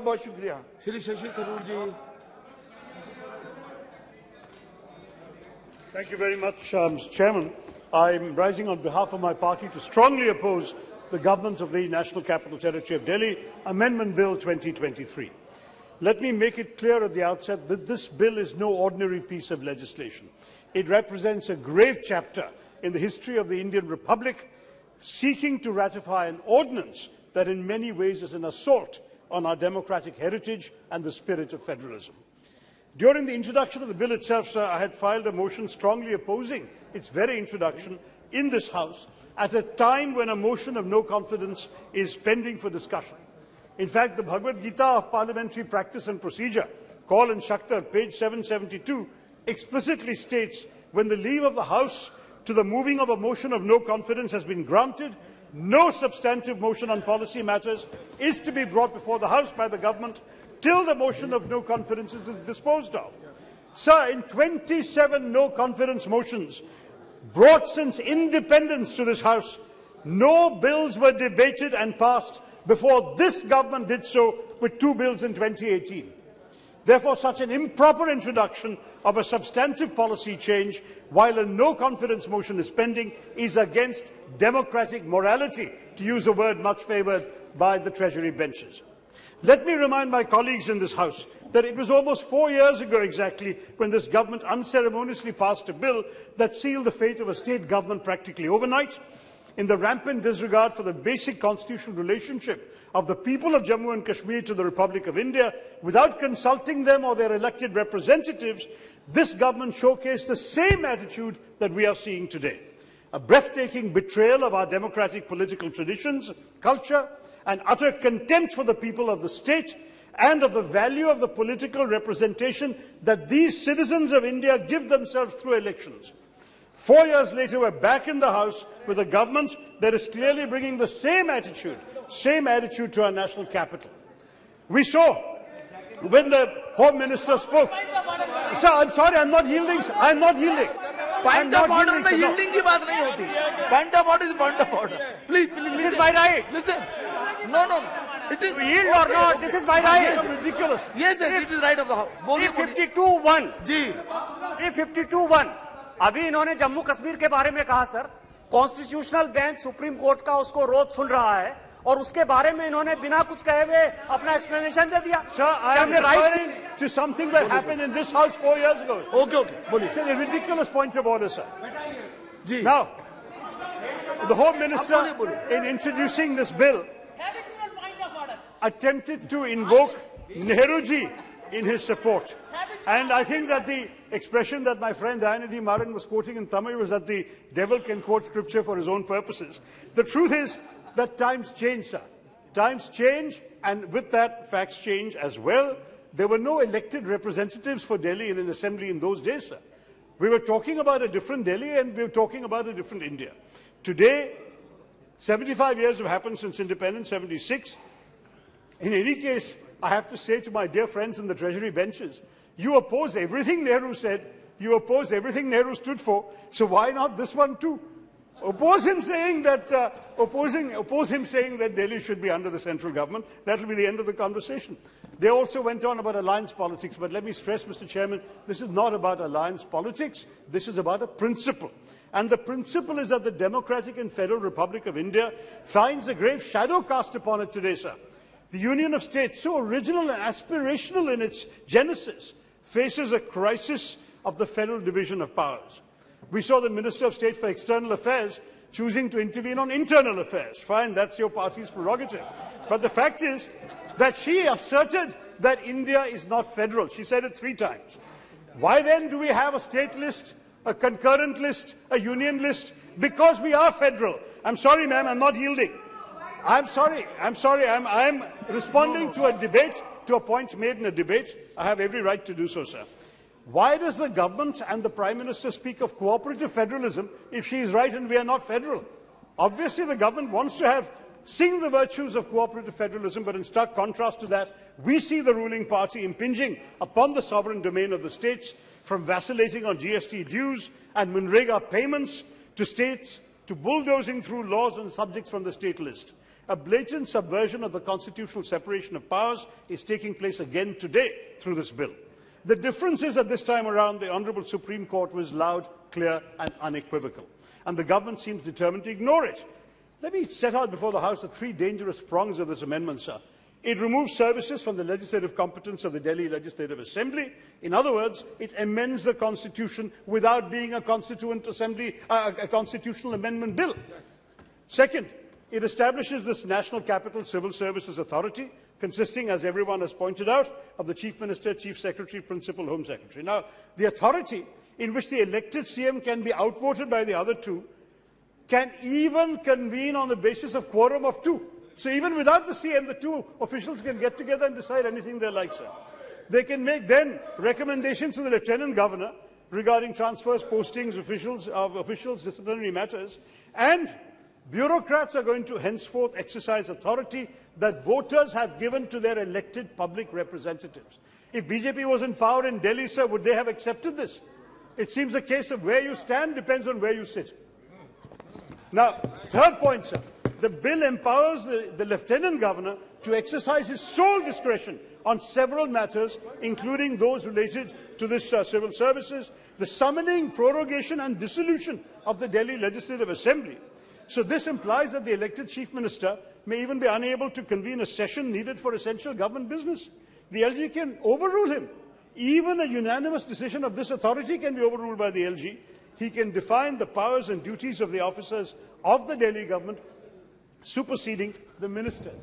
बहुत शुक्रिया श्री शशि थरूर जी। Thank you very much, Mr. Chairman. I am rising on behalf of my party to strongly oppose the government of the National Capital Territory of Delhi Amendment Bill 2023. Let me make it clear at the outset that this bill is no ordinary piece of legislation. It represents a grave chapter in the history of the Indian Republic, seeking to ratify an ordinance that in many ways is an assault on our democratic heritage and the spirit of federalism. During the introduction of the bill itself, sir, I had filed a motion strongly opposing its very introduction in this House at a time when a motion of no confidence is pending for discussion. In fact, the Bhagavad Gita of Parliamentary Practice and Procedure, Call and Shaktar, page 772, explicitly states, when the leave of the House to the moving of a motion of no confidence has been granted, no substantive motion on policy matters is to be brought before the House by the government till the motion of no confidence is disposed of. Sir, in 27 no confidence motions brought since independence to this House, no bills were debated and passed before this government did so with 2 bills in 2018. Therefore, such an improper introduction of a substantive policy change while a no-confidence motion is pending is against democratic morality, to use a word much favoured by the Treasury benches. Let me remind my colleagues in this House that it was almost 4 years ago exactly when this government unceremoniously passed a bill that sealed the fate of a state government practically overnight, in the rampant disregard for the basic constitutional relationship of the people of Jammu and Kashmir to the Republic of India. Without consulting them or their elected representatives, this government showcased the same attitude that we are seeing today. A breathtaking betrayal of our democratic political traditions, culture, and utter contempt for the people of the state and of the value of the political representation that these citizens of India give themselves through elections. 4 years later, we're back in the House with a government that is clearly bringing the same attitude to our national capital. We saw when the Home Minister spoke. Sir, I'm sorry, I'm not yielding. I'm not yielding. Point of order में yielding की बात नहीं होती. Point of order is point of order. Please, this is my right. Listen. No. It is yield or not. This is my right. Yes, ridiculous. Yes, it is right of the House. 352(1). जी. 352(1). अभी इन्होंने जम्मू कश्मीर के बारे में कहा sir, constitutional bench supreme court का उसको रोज सुन रहा है और उसके बारे में इन्होंने बिना कुछ कहे हुए अपना एक्सप्लेनेशन दे दिया. Sir, I am referring to something that happened in this House 4 years ago. Okay. It's a ridiculous point of order, sir. Now, the Home Minister, in introducing this bill, attempted to invoke Nehruji in his support. And I think that the expression that my friend Dayanidhi Maran was quoting in Tamil was that the devil can quote scripture for his own purposes. The truth is that times change, sir. Times change, and with that, facts change as well. There were no elected representatives for Delhi in an assembly in those days, sir. We were talking about a different Delhi and we were talking about a different India. Today, 75 years have happened since independence, 76. In any case, I have to say to my dear friends in the Treasury benches, you oppose everything Nehru said, you oppose everything Nehru stood for, so why not this one too? Oppose him saying that Delhi should be under the central government. That will be the end of the conversation. They also went on about alliance politics, but let me stress, Mr. Chairman, this is not about alliance politics, this is about a principle. And the principle is that the Democratic and Federal Republic of India finds a grave shadow cast upon it today, sir. The Union of States, so original and aspirational in its genesis, faces a crisis of the federal division of powers. We saw the Minister of State for External Affairs choosing to intervene on internal affairs. Fine, that's your party's prerogative. But the fact is that she asserted that India is not federal. She said it 3 times. Why then do we have a state list, a concurrent list, a union list? Because we are federal. I'm sorry, ma'am, I'm not yielding. I'm sorry. I'm responding to a debate, to a point made in a debate. I have every right to do so, sir. Why does the government and the Prime Minister speak of cooperative federalism if she is right and we are not federal? Obviously, the government wants to sing the virtues of cooperative federalism, but in stark contrast to that, we see the ruling party impinging upon the sovereign domain of the states, from vacillating on GST dues and Manrega payments to states, to bulldozing through laws and subjects from the state list. A blatant subversion of the constitutional separation of powers is taking place again today through this bill. The difference is that this time around, the Honourable Supreme Court was loud, clear and unequivocal, and the government seems determined to ignore it. Let me set out before the House the three dangerous prongs of this amendment, sir. It removes services from the legislative competence of the Delhi Legislative Assembly. In other words, it amends the Constitution without being a Constituent Assembly, a constitutional amendment bill. Second, it establishes this National Capital Civil Services Authority, consisting, as everyone has pointed out, of the Chief Minister, Chief Secretary, Principal Home Secretary. Now, the authority in which the elected CM can be outvoted by the other two can even convene on the basis of quorum of two. So even without the CM, the two officials can get together and decide anything they like, sir. They can make then recommendations to the Lieutenant Governor regarding transfers, postings, officials, disciplinary matters, and bureaucrats are going to henceforth exercise authority that voters have given to their elected public representatives. If BJP was in power in Delhi, sir, would they have accepted this? It seems a case of where you stand depends on where you sit. Now, third point, sir. The bill empowers the Lieutenant Governor to exercise his sole discretion on several matters, including those related to this civil services, the summoning, prorogation and dissolution of the Delhi Legislative Assembly. So this implies that the elected Chief Minister may even be unable to convene a session needed for essential government business. The LG can overrule him. Even a unanimous decision of this authority can be overruled by the LG. He can define the powers and duties of the officers of the Delhi government, superseding the ministers.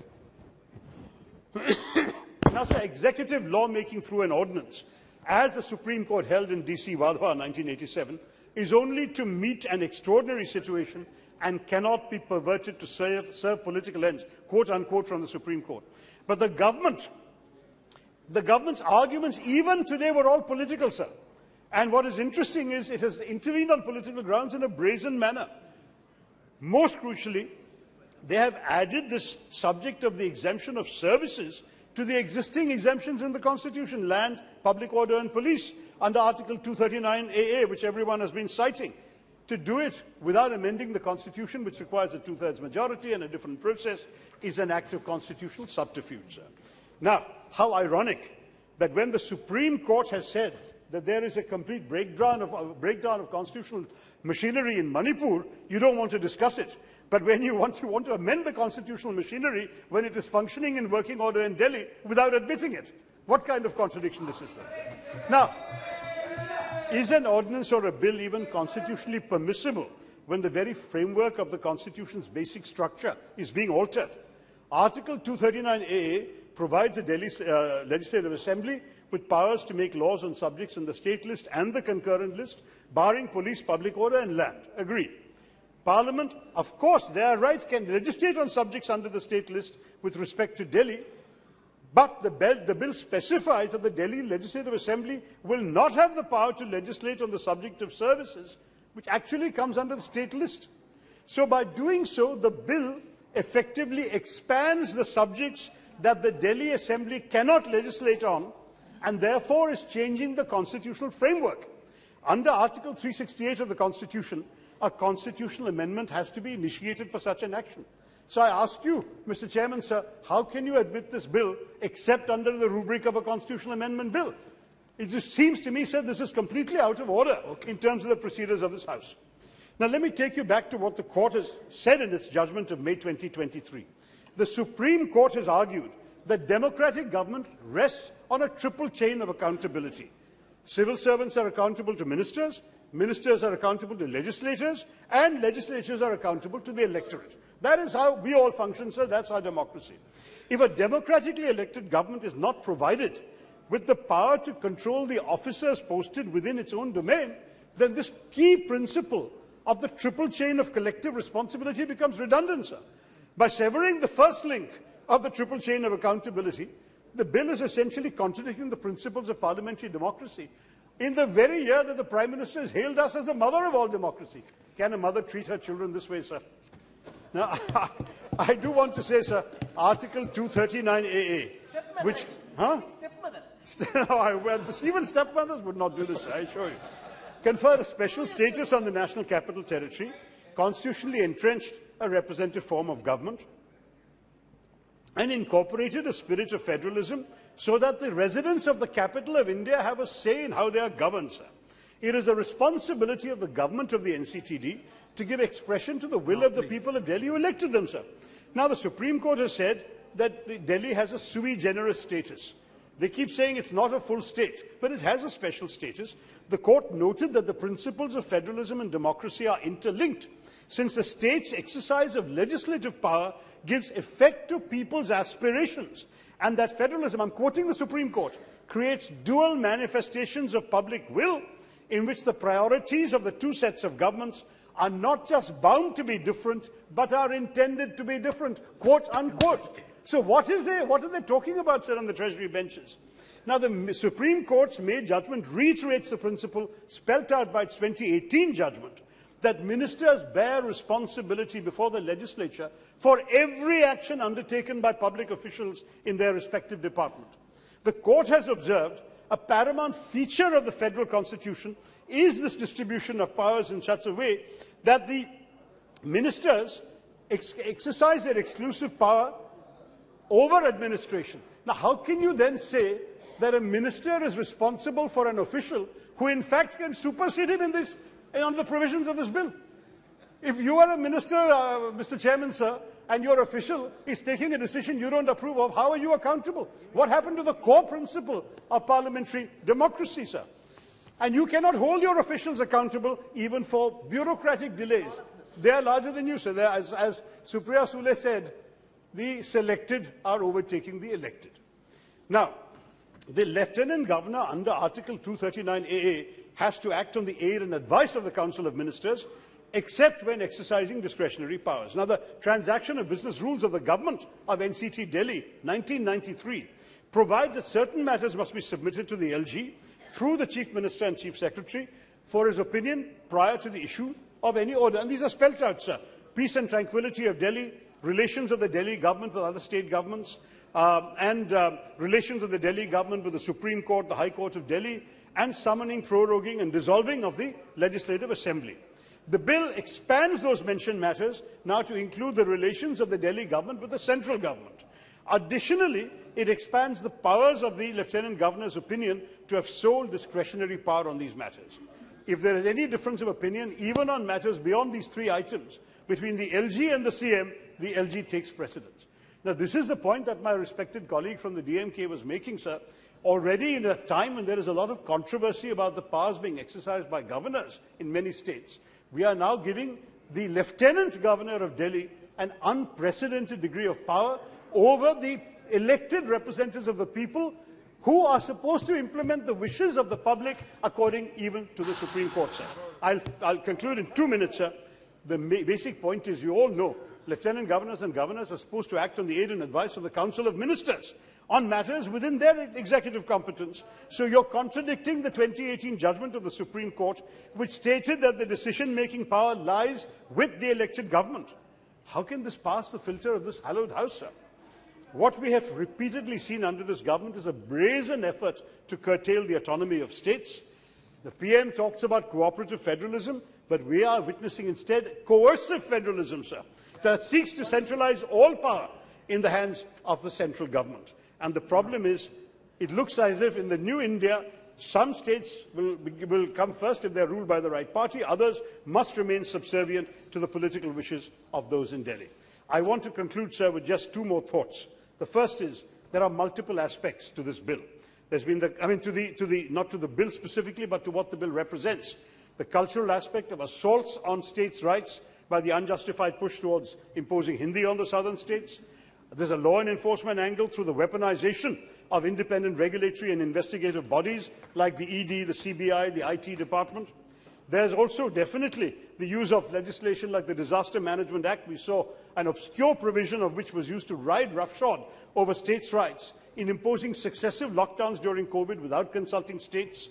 Now, sir, executive lawmaking through an ordinance, as the Supreme Court held in DC Wadhwa 1987, is only to meet an extraordinary situation and cannot be perverted to serve political ends, quote unquote, from the Supreme Court. But the government's arguments even today were all political, sir. And what is interesting is it has intervened on political grounds in a brazen manner. Most crucially, they have added this subject of the exemption of services to the existing exemptions in the Constitution, land, public order and police, under Article 239AA, which everyone has been citing. To do it without amending the Constitution, which requires a two-thirds majority and a different process, is an act of constitutional subterfuge, sir. Now, how ironic that when the Supreme Court has said that there is a complete breakdown of constitutional machinery in Manipur, you don't want to discuss it. But when you want to amend the constitutional machinery when it is functioning in working order in Delhi without admitting it. What kind of contradiction this is, sir? Now, is an ordinance or a bill even constitutionally permissible when the very framework of the Constitution's basic structure is being altered? Article 239AA provides the Delhi Legislative Assembly with powers to make laws on subjects in the state list and the concurrent list, barring police, public order and land. Agreed. Parliament, of course, their right, can legislate on subjects under the state list with respect to Delhi, but the bill specifies that the Delhi Legislative Assembly will not have the power to legislate on the subject of services, which actually comes under the state list. So by doing so, the bill effectively expands the subjects that the Delhi Assembly cannot legislate on, and therefore is changing the constitutional framework. Under Article 368 of the Constitution, a constitutional amendment has to be initiated for such an action. So I ask you, Mr. Chairman, sir, how can you admit this bill except under the rubric of a constitutional amendment bill? It just seems to me, sir, this is completely out of order in terms of the procedures of this House. Now, let me take you back to what the Court has said in its judgment of May 2023. The Supreme Court has argued that democratic government rests on a triple chain of accountability. Civil servants are accountable to ministers, ministers are accountable to legislators, and legislators are accountable to the electorate. That is how we all function, sir. That's our democracy. If a democratically elected government is not provided with the power to control the officers posted within its own domain, then this key principle of the triple chain of collective responsibility becomes redundant, sir. By severing the first link of the triple chain of accountability, the bill is essentially contradicting the principles of parliamentary democracy in the very year that the Prime Minister has hailed us as the mother of all democracy. Can a mother treat her children this way, sir? Now, I do want to say, sir, Article 239AA, which... Huh? Stepmother. Well, even stepmothers would not do this, I assure you. Conferred a special status on the National Capital Territory, constitutionally entrenched a representative form of government, and incorporated a spirit of federalism so that the residents of the capital of India have a say in how they are governed, sir. It is the responsibility of the government of the NCTD to give expression to the will of the people of Delhi who elected them, sir. Now, the Supreme Court has said that Delhi has a sui generis status. They keep saying it's not a full state, but it has a special status. The court noted that the principles of federalism and democracy are interlinked, since the state's exercise of legislative power gives effect to people's aspirations, and that federalism, I'm quoting the Supreme Court, creates dual manifestations of public will in which the priorities of the two sets of governments are not just bound to be different, but are intended to be different, quote unquote. So what are they talking about, sir, on the Treasury benches? Now, the Supreme Court's May judgment reiterates the principle spelt out by its 2018 judgment that ministers bear responsibility before the legislature for every action undertaken by public officials in their respective department. The court has observed a paramount feature of the federal constitution is this distribution of powers in such a way that the ministers exercise their exclusive power over administration. Now, how can you then say that a minister is responsible for an official who in fact can supersede him on the provisions of this bill? If you are a minister, Mr. Chairman, sir, and your official is taking a decision you don't approve of, how are you accountable? What happened to the core principle of parliamentary democracy, sir? And you cannot hold your officials accountable even for bureaucratic delays. They are larger than you, sir. As Supriya Sule said, the selected are overtaking the elected. Now, the Lieutenant Governor under Article 239AA has to act on the aid and advice of the Council of Ministers, except when exercising discretionary powers. Now, the Transaction of Business Rules of the Government of NCT Delhi, 1993, provides that certain matters must be submitted to the LG through the Chief Minister and Chief Secretary for his opinion prior to the issue of any order. And these are spelt out, sir. Peace and tranquility of Delhi, relations of the Delhi government with other state governments, and relations of the Delhi government with the Supreme Court, the High Court of Delhi, and summoning, proroguing and dissolving of the Legislative Assembly. The bill expands those mentioned matters now to include the relations of the Delhi government with the central government. Additionally, it expands the powers of the Lieutenant Governor's opinion to have sole discretionary power on these matters. If there is any difference of opinion, even on matters beyond these three items, between the LG and the CM, the LG takes precedence. Now, this is the point that my respected colleague from the DMK was making, sir. Already in a time when there is a lot of controversy about the powers being exercised by governors in many states, we are now giving the Lieutenant Governor of Delhi an unprecedented degree of power over the elected representatives of the people who are supposed to implement the wishes of the public according even to the Supreme Court, sir. I'll conclude in 2 minutes, sir. The basic point is, you all know, Lieutenant Governors and Governors are supposed to act on the aid and advice of the Council of Ministers on matters within their executive competence. So you're contradicting the 2018 judgment of the Supreme Court, which stated that the decision-making power lies with the elected government. How can this pass the filter of this hallowed house, sir? What we have repeatedly seen under this government is a brazen effort to curtail the autonomy of states. The PM talks about cooperative federalism, but we are witnessing instead coercive federalism, sir, that seeks to centralize all power in the hands of the central government. And the problem is, it looks as if in the new India, some states will come first if they are ruled by the right party. Others must remain subservient to the political wishes of those in Delhi. I want to conclude, sir, with just 2 more thoughts. The first is, there are multiple aspects to this bill. There's been not to the bill specifically, but to what the bill represents. The cultural aspect of assaults on states' rights by the unjustified push towards imposing Hindi on the southern states. There's a law and enforcement angle through the weaponization of independent regulatory and investigative bodies like the ED, the CBI, the IT department. There's also definitely the use of legislation like the Disaster Management Act. We saw an obscure provision of which was used to ride roughshod over states' rights in imposing successive lockdowns during COVID without consulting states.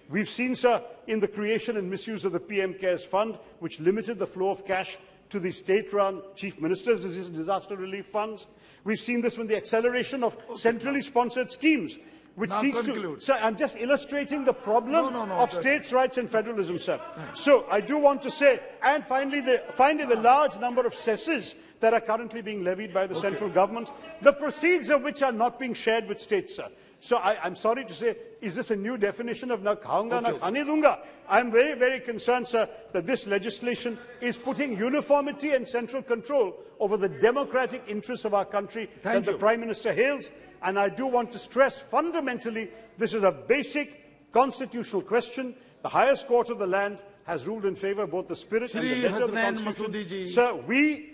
We've seen, sir, in the creation and misuse of the PM Cares Fund, which limited the flow of cash to the state-run Chief Minister's disaster relief funds. We've seen this with the acceleration of centrally sponsored schemes which Now seeks conclude. to... Sir, I'm just illustrating the problem No, of states' rights and federalism, sir. So I do want to say, and finally the large number of cesses that are currently being levied by the central government, the proceeds of which are not being shared with states, sir. So I'm sorry to say, is this a new definition of na khaunga, na khane dunga? I'm very, very concerned, sir, that this legislation is putting uniformity and central control over the democratic interests of our country that the Prime Minister hails. And I do want to stress, fundamentally, this is a basic constitutional question. The highest court of the land has ruled in favour of both the spirit and the letter of the Constitution. Sir, we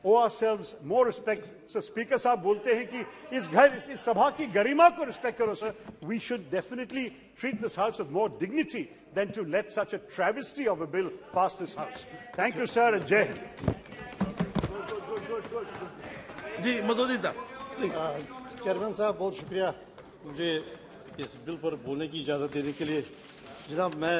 owe ourselves more respect. Sir, Speaker साहब बोलते हैं कि इस सभा की गरिमा को respect करो, sir. We should definitely treat this House with more dignity than to let such a travesty of a bill pass this House. Thank you, sir, and Jai Hind. जी मसूदी साहब, प्लीज। चेयरमैन साहब बहुत शुक्रिया मुझे इस bill पर बोलने की इजाज़त देने के लिए। जनाब, मैं